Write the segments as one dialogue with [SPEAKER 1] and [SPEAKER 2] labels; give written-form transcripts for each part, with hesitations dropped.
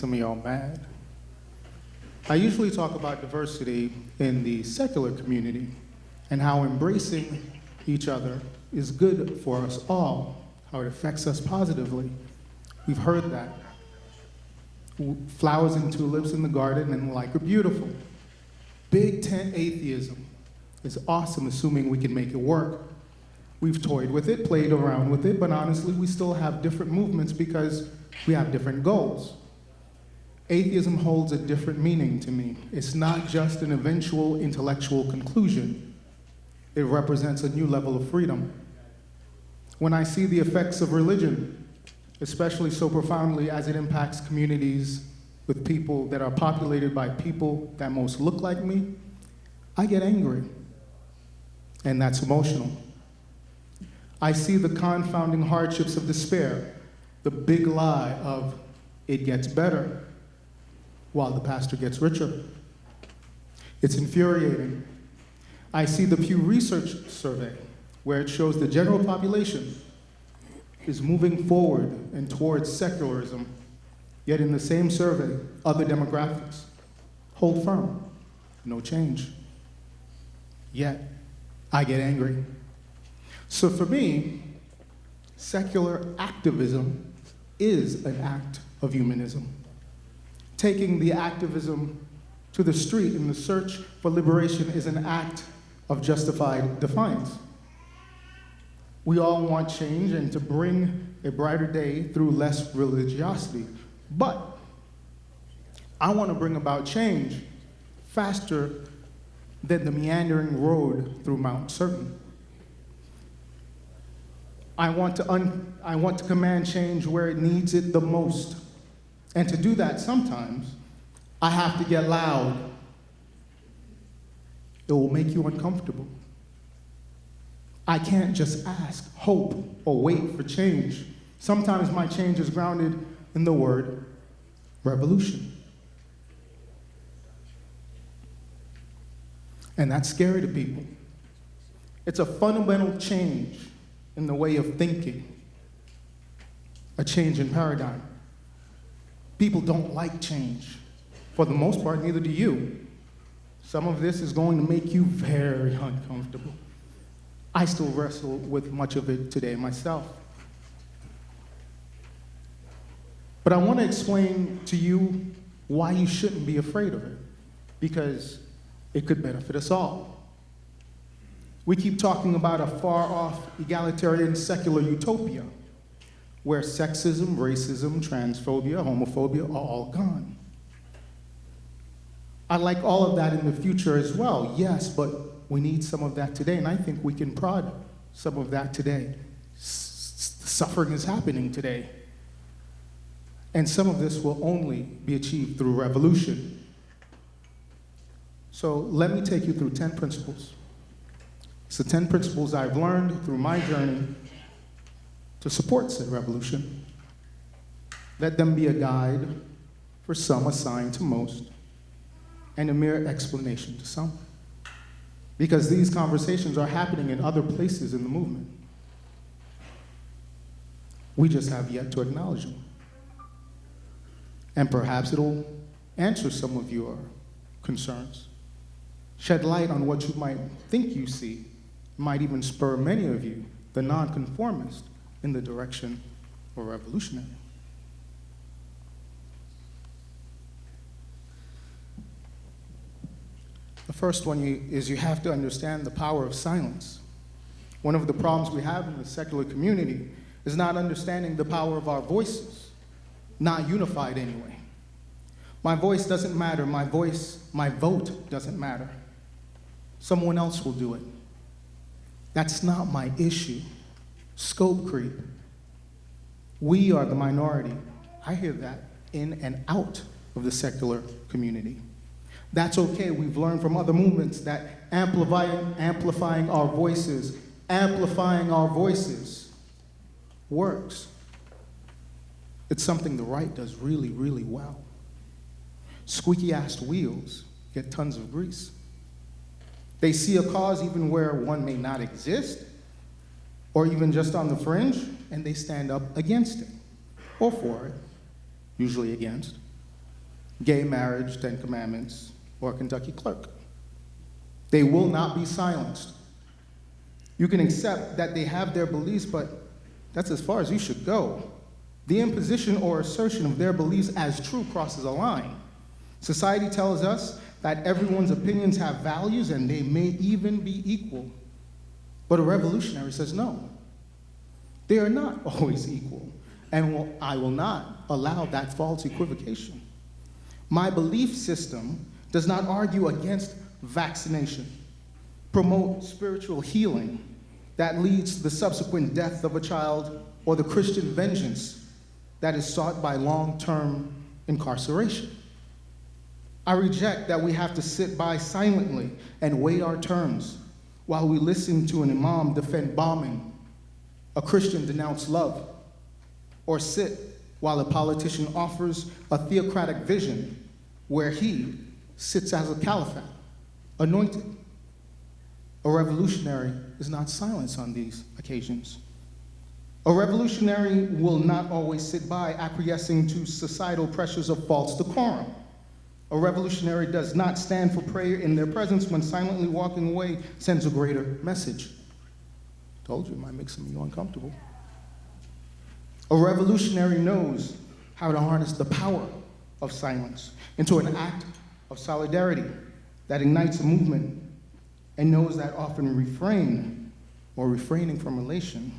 [SPEAKER 1] some of y'all mad. I usually talk about diversity in the secular community and how embracing each other is good for us all, how it affects us positively. We've heard that. Flowers and tulips in the garden and the like are beautiful. Big tent atheism is awesome, assuming we can make it work. We've toyed with it, played around with it, but honestly, we still have different movements because we have different goals. Atheism holds a different meaning to me. It's not just an eventual intellectual conclusion. It represents a new level of freedom. When I see the effects of religion, especially so profoundly as it impacts communities with people that are populated by people that most look like me, I get angry, and that's emotional. I see the confounding hardships of despair, the big lie of it gets better while the pastor gets richer. It's infuriating. I see the Pew Research survey where it shows the general population is moving forward and towards secularism, yet in the same survey, other demographics hold firm, no change. Yet, I get angry. So for me, secular activism is an act of humanism. Taking the activism to the street in the search for liberation is an act of justified defiance. We all want change and to bring a brighter day through less religiosity. But I want to bring about change faster than the meandering road through Mount Certain. I want to command change where it needs it the most. And to do that, sometimes I have to get loud. It will make you uncomfortable. I can't just ask, hope, or wait for change. Sometimes my change is grounded in the word revolution. And that's scary to people. It's a fundamental change in the way of thinking, a change in paradigm. People don't like change. For the most part, neither do you. Some of this is going to make you very uncomfortable. I still wrestle with much of it today myself. But I want to explain to you why you shouldn't be afraid of it, because it could benefit us all. We keep talking about a far-off, egalitarian, secular utopia, where sexism, racism, transphobia, homophobia are all gone. I like all of that in the future as well, yes, but we need some of that today, and I think we can prod some of that today. Suffering is happening today. And some of this will only be achieved through revolution. So let me take you through 10 principles. It's the 10 principles I've learned through my journey to support said revolution. Let them be a guide for some, assigned to most, and a mere explanation to some. Because these conversations are happening in other places in the movement. We just have yet to acknowledge them. And perhaps it'll answer some of your concerns. Shed light on what you might think you see, might even spur many of you, the nonconformists, in the direction of revolutionary. The first one is you have to understand the power of silence. One of the problems we have in the secular community is not understanding the power of our voices, not unified anyway. My voice doesn't matter, my vote doesn't matter. Someone else will do it. That's not my issue. Scope creep. We are the minority. I hear that in and out of the secular community. That's okay. We've learned from other movements that amplifying our voices works. It's something the right does really, really well. Squeaky-assed wheels get tons of grease. They see a cause even where one may not exist, or even just on the fringe, and they stand up against it, or for it, usually against. gay marriage, 10 Commandments, or Kentucky Clerk. They will not be silenced. You can accept that they have their beliefs, but that's as far as you should go. The imposition or assertion of their beliefs as true crosses a line. Society tells us that everyone's opinions have values and they may even be equal. But a revolutionary says no. They are not always equal, and I will not allow that false equivocation. My belief system does not argue against vaccination, promote spiritual healing that leads to the subsequent death of a child, or the Christian vengeance that is sought by long-term incarceration. I reject that we have to sit by silently and wait our turns while we listen to an imam defend bombing, a Christian denounce love, or sit while a politician offers a theocratic vision where he sits as a caliphate, anointed. A revolutionary is not silenced on these occasions. A revolutionary will not always sit by acquiescing to societal pressures of false decorum. A revolutionary does not stand for prayer in their presence when silently walking away sends a greater message. Told you, it might make some of you uncomfortable. A revolutionary knows how to harness the power of silence into an act of solidarity that ignites a movement, and knows that often refraining from relation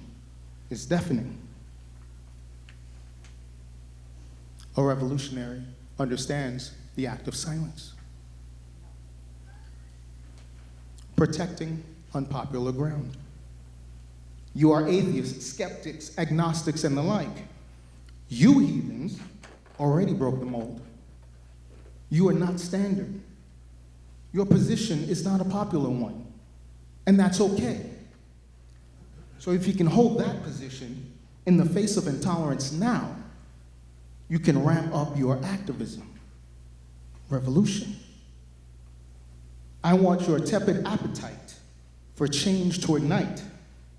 [SPEAKER 1] is deafening. A revolutionary understands the act of silence. Protecting unpopular ground. You are atheists, skeptics, agnostics, and the like. You heathens already broke the mold. You are not standard. Your position is not a popular one, and that's okay. So if you can hold that position in the face of intolerance now, you can ramp up your activism. Revolution. I want your tepid appetite for change to ignite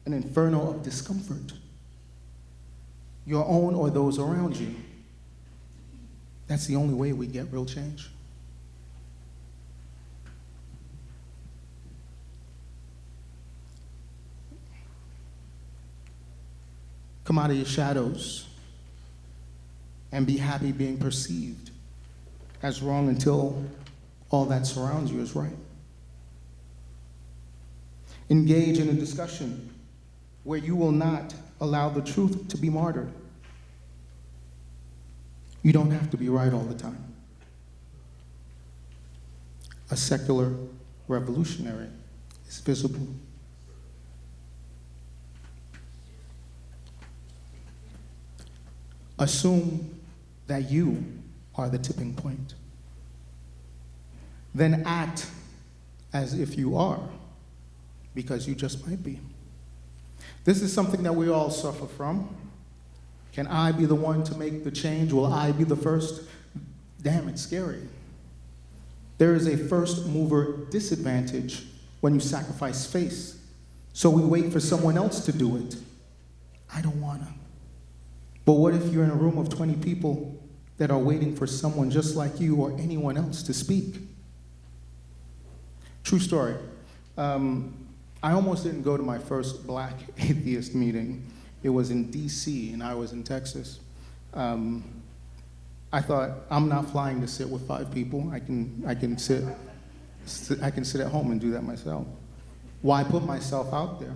[SPEAKER 1] an inferno of discomfort, your own or those around you. That's the only way we get real change. Come out of your shadows and be happy being perceived as wrong until all that surrounds you is right. Engage in a discussion where you will not allow the truth to be martyred. You don't have to be right all the time. A secular revolutionary is visible. Assume that you are the tipping point. Then act as if you are, because you just might be. This is something that we all suffer from. Can I be the one to make the change? Will I be the first? Damn, it's scary. There is a first mover disadvantage when you sacrifice face. So we wait for someone else to do it. I don't wanna. But what if you're in a room of 20 people that are waiting for someone just like you or anyone else to speak? True story. I almost didn't go to my first Black atheist meeting. It was in DC and I was in Texas. I thought, I'm not flying to sit with 5 people. I can sit at home and do that myself. Why put myself out there?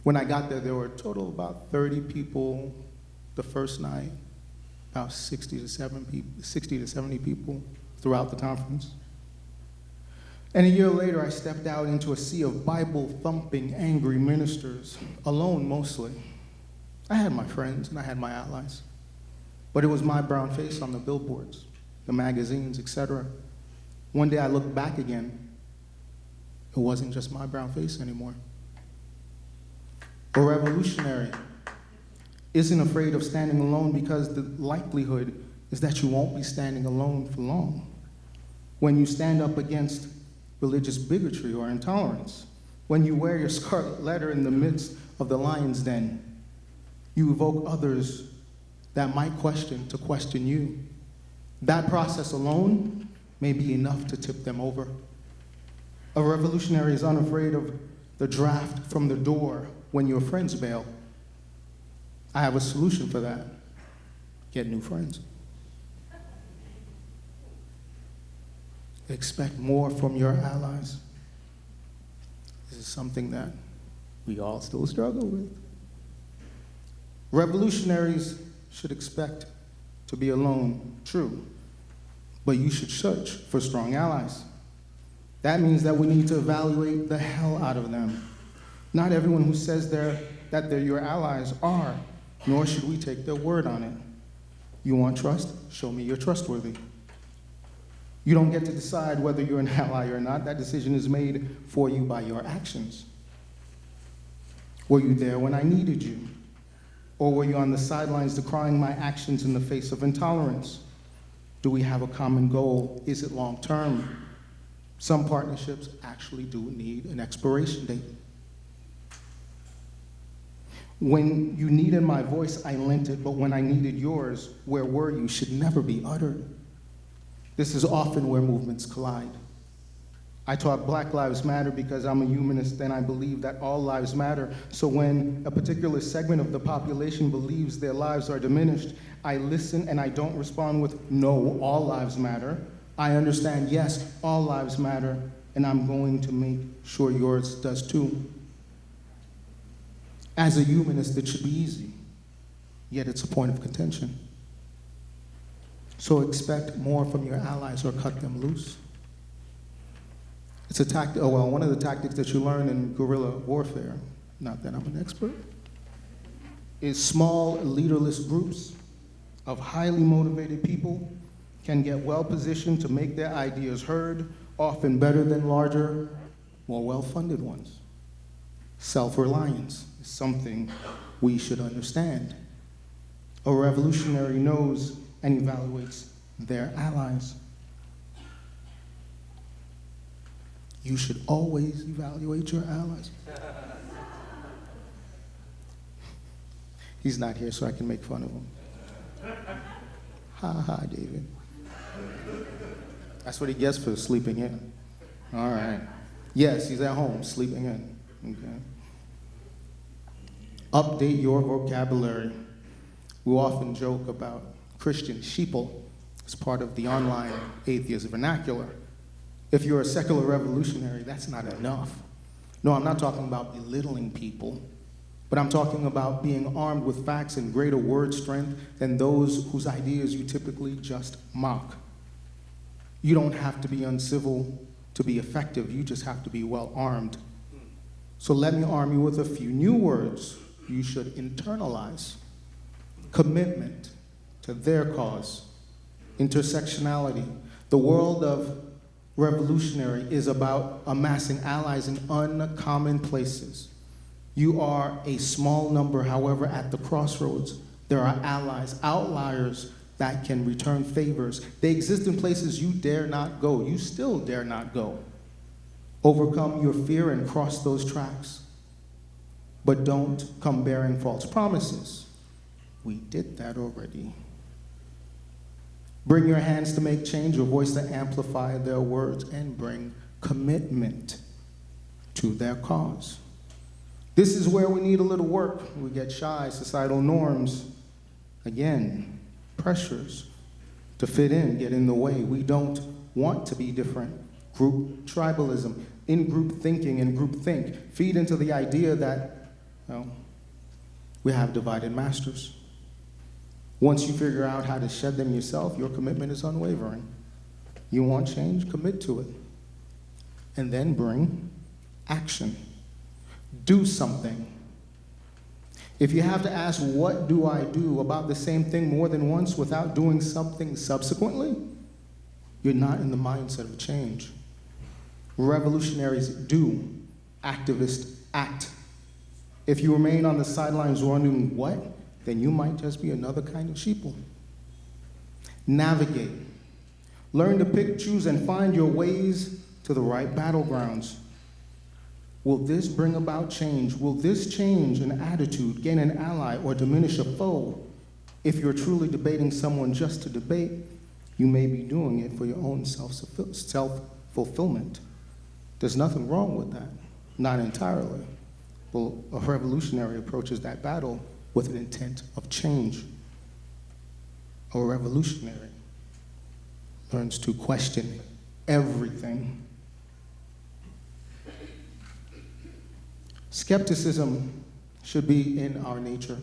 [SPEAKER 1] When I got there were a total of about 30 people the first night, about 60 to 70 people throughout the conference. And a year later, I stepped out into a sea of Bible-thumping, angry ministers, alone mostly. I had my friends and I had my allies, but it was my brown face on the billboards, the magazines, etc. One day I looked back again. It wasn't just my brown face anymore. A revolutionary isn't afraid of standing alone because the likelihood is that you won't be standing alone for long. When you stand up against religious bigotry or intolerance, when you wear your scarlet letter in the midst of the lion's den, you evoke others that might question to question you. That process alone may be enough to tip them over. A revolutionary is unafraid of the draft from the door when your friends bail. I have a solution for that. Get new friends. Expect more from your allies. This is something that we all still struggle with. Revolutionaries should expect to be alone, true, but you should search for strong allies. That means that we need to evaluate the hell out of them. Not everyone who says that they're your allies are, nor should we take their word on it. You want trust? Show me you're trustworthy. You don't get to decide whether you're an ally or not. That decision is made for you by your actions. Were you there when I needed you? Or were you on the sidelines decrying my actions in the face of intolerance? Do we have a common goal? Is it long-term? Some partnerships actually do need an expiration date. When you needed my voice, I lent it, but when I needed yours, where were you should never be uttered. This is often where movements collide. I taught Black Lives Matter because I'm a humanist and I believe that all lives matter. So when a particular segment of the population believes their lives are diminished, I listen and I don't respond with, no, all lives matter. I understand, yes, all lives matter, and I'm going to make sure yours does too. As a humanist, it should be easy, yet it's a point of contention. So expect more from your allies or cut them loose. It's a tactic, one of the tactics that you learn in guerrilla warfare, not that I'm an expert, is small leaderless groups of highly motivated people can get well positioned to make their ideas heard, often better than larger, more well-funded ones. Self-reliance is something we should understand. A revolutionary knows and evaluates their allies. You should always evaluate your allies. He's not here, so I can make fun of him. Ha ha, David. That's what he gets for sleeping in. All right. Yes, he's at home, sleeping in. Okay. Update your vocabulary. We often joke about Christian sheeple as part of the online atheist vernacular. If you're a secular revolutionary, that's not enough. No, I'm not talking about belittling people, but I'm talking about being armed with facts and greater word strength than those whose ideas you typically just mock. You don't have to be uncivil to be effective. You just have to be well armed. So let me arm you with a few new words you should internalize. Commitment to their cause. Intersectionality. The world of revolutionary is about amassing allies in uncommon places. You are a small number, however, at the crossroads, there are allies, outliers that can return favors. They exist in places you dare not go. You still dare not go. Overcome your fear and cross those tracks. But don't come bearing false promises. We did that already. Bring your hands to make change, your voice to amplify their words, and bring commitment to their cause. This is where we need a little work. We get shy, societal norms. Again, pressures to fit in, get in the way. We don't want to be different. Group tribalism, in-group thinking and groupthink feed into the idea that, we have divided masters. Once you figure out how to shed them yourself, your commitment is unwavering. You want change? Commit to it. And then bring action. Do something. If you have to ask, what do I do about the same thing more than once without doing something subsequently, you're not in the mindset of change. Revolutionaries do. Activists act. If you remain on the sidelines wondering what, then you might just be another kind of sheeple. Navigate. Learn to pick, choose, and find your ways to the right battlegrounds. Will this bring about change? Will this change an attitude, gain an ally, or diminish a foe? If you're truly debating someone just to debate, You may be doing it for your own self-fulfillment. There's nothing wrong with that, not entirely. Well, a revolutionary approaches that battle with an intent of change. A revolutionary learns to question everything. Skepticism should be in our nature.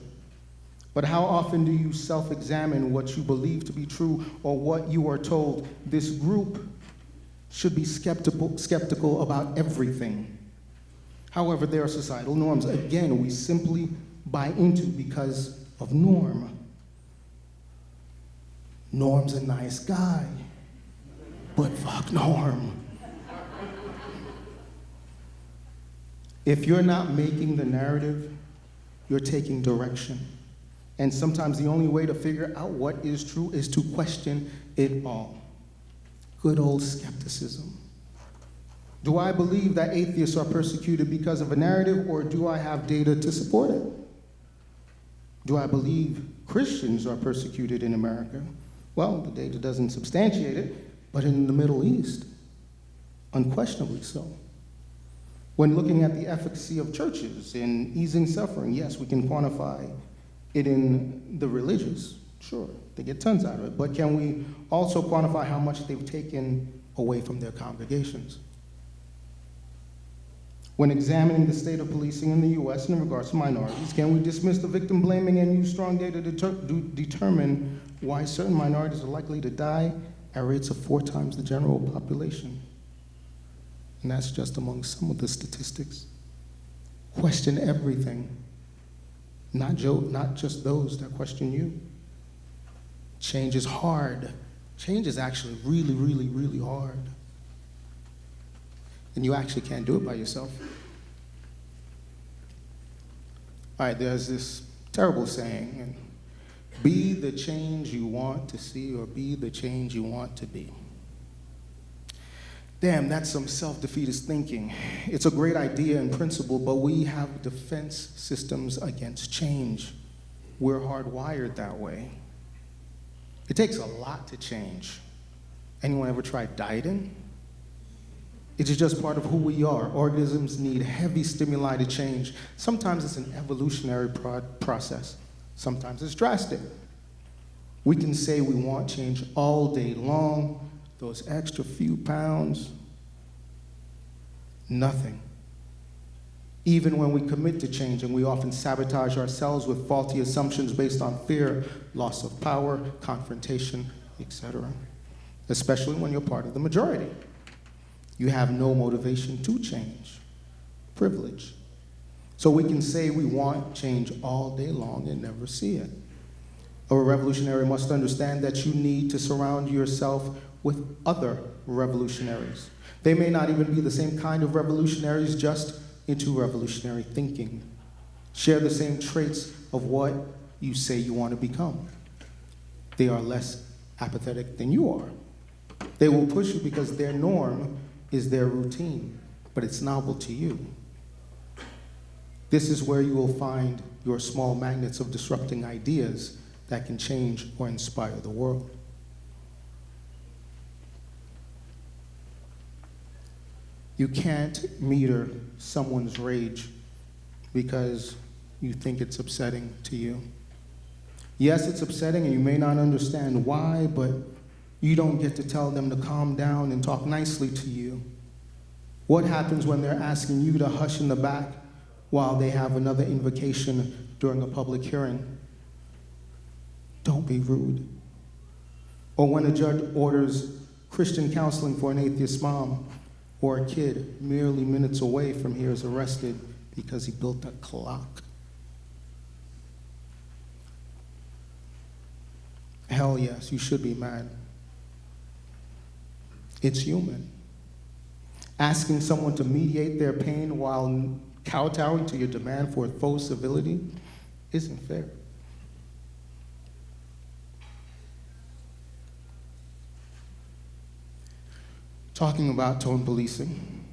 [SPEAKER 1] But how often do you self-examine what you believe to be true or what you are told? This group should be skeptical about everything. However, there are societal norms. Again, we simply buy into because of norm. Norm's a nice guy, but fuck Norm. If you're not making the narrative, you're taking direction. And sometimes the only way to figure out what is true is to question it all. Good old skepticism. Do I believe that atheists are persecuted because of a narrative, or do I have data to support it? Do I believe Christians are persecuted in America? Well, the data doesn't substantiate it, but in the Middle East, unquestionably so. When looking at the efficacy of churches in easing suffering, yes, we can quantify it in the religious. Sure, they get tons out of it. But can we also quantify how much they've taken away from their congregations? When examining the state of policing in the US in regards to minorities, can we dismiss the victim blaming and use strong data to determine why certain minorities are likely to die at rates of 4 times the general population? And that's just among some of the statistics. Question everything, not just those that question you. Change is hard. Change is actually really, really, really hard. And you actually can't do it by yourself. All right, there's this terrible saying, and be the change you want to see or be the change you want to be. Damn, that's some self-defeatist thinking. It's a great idea in principle, but we have defense systems against change. We're hardwired that way. It takes a lot to change. Anyone ever tried dieting? It is just part of who we are. Organisms need heavy stimuli to change. Sometimes it's an evolutionary process. Sometimes it's drastic. We can say we want change all day long. Those extra few pounds, nothing. Even when we commit to changing, we often sabotage ourselves with faulty assumptions based on fear, loss of power, confrontation, etc. Especially when you're part of the majority. You have no motivation to change. Privilege. So we can say we want change all day long and never see it. A revolutionary must understand that you need to surround yourself with other revolutionaries. They may not even be the same kind of revolutionaries, just into revolutionary thinking. Share the same traits of what you say you want to become. They are less apathetic than you are. They will push you because their norm is their routine, but it's novel to you. This is where you will find your small magnets of disrupting ideas that can change or inspire the world. You can't meter someone's rage because you think it's upsetting to you. Yes, it's upsetting and you may not understand why, but you don't get to tell them to calm down and talk nicely to you. What happens when they're asking you to hush in the back while they have another invocation during a public hearing? Don't be rude. Or when a judge orders Christian counseling for an atheist mom, or a kid merely minutes away from here is arrested because he built a clock. Hell yes, you should be mad. It's human. Asking someone to mediate their pain while kowtowing to your demand for faux civility isn't fair. Talking about tone policing,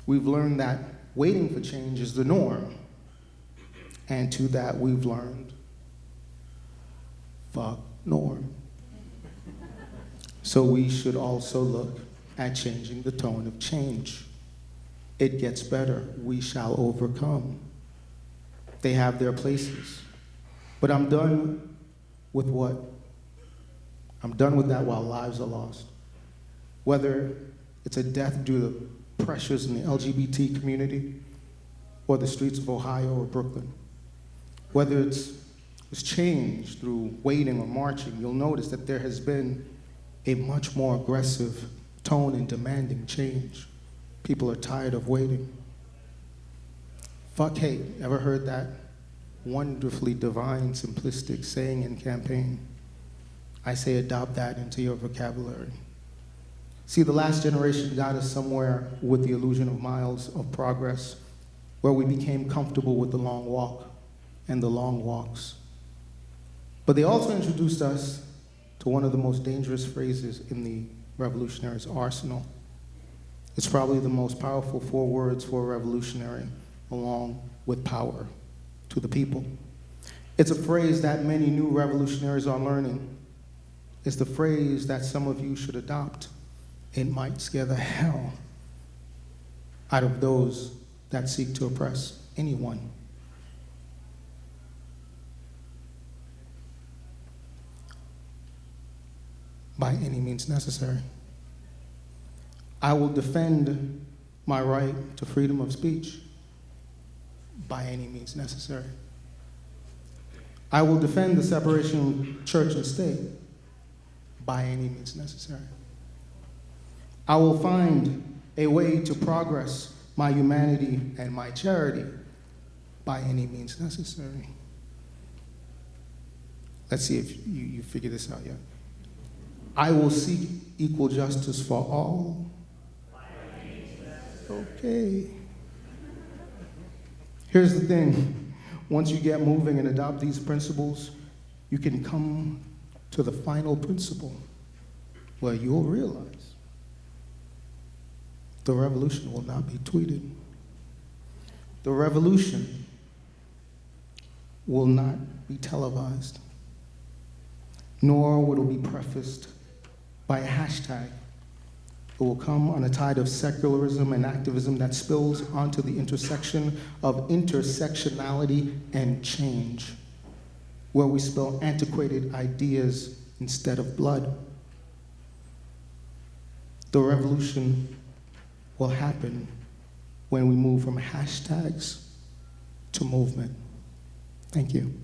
[SPEAKER 1] we've learned that waiting for change is the norm. And to that we've learned, fuck norm. So we should also look at changing the tone of change. It gets better. We shall overcome. They have their places. But I'm done with what? I'm done with that while lives are lost. Whether it's a death due to pressures in the LGBT community or the streets of Ohio or Brooklyn. Whether it's change through waiting or marching, you'll notice that there has been a much more aggressive tone in demanding change. People are tired of waiting. Fuck hate. Ever heard that wonderfully divine, simplistic saying in campaign? I say adopt that into your vocabulary. See, the last generation got us somewhere with the illusion of miles of progress, where we became comfortable with the long walk and the long walks. But they also introduced us to one of the most dangerous phrases in the revolutionary's arsenal. It's probably the most powerful 4 words for a revolutionary, along with power to the people. It's a phrase that many new revolutionaries are learning. It's the phrase that some of you should adopt. It might scare the hell out of those that seek to oppress anyone. By any means necessary. I will defend my right to freedom of speech by any means necessary. I will defend the separation of church and state by any means necessary. I will find a way to progress my humanity and my charity by any means necessary. Let's see if you figure this out yet. I will seek equal justice for all. Okay. Here's the thing. Once you get moving and adopt these principles, you can come to the final principle where you'll realize the revolution will not be tweeted. The revolution will not be televised, nor will it be prefaced by a hashtag. It will come on a tide of secularism and activism that spills onto the intersection of intersectionality and change, where we spill antiquated ideas instead of blood. The revolution will happen when we move from hashtags to movement. Thank you.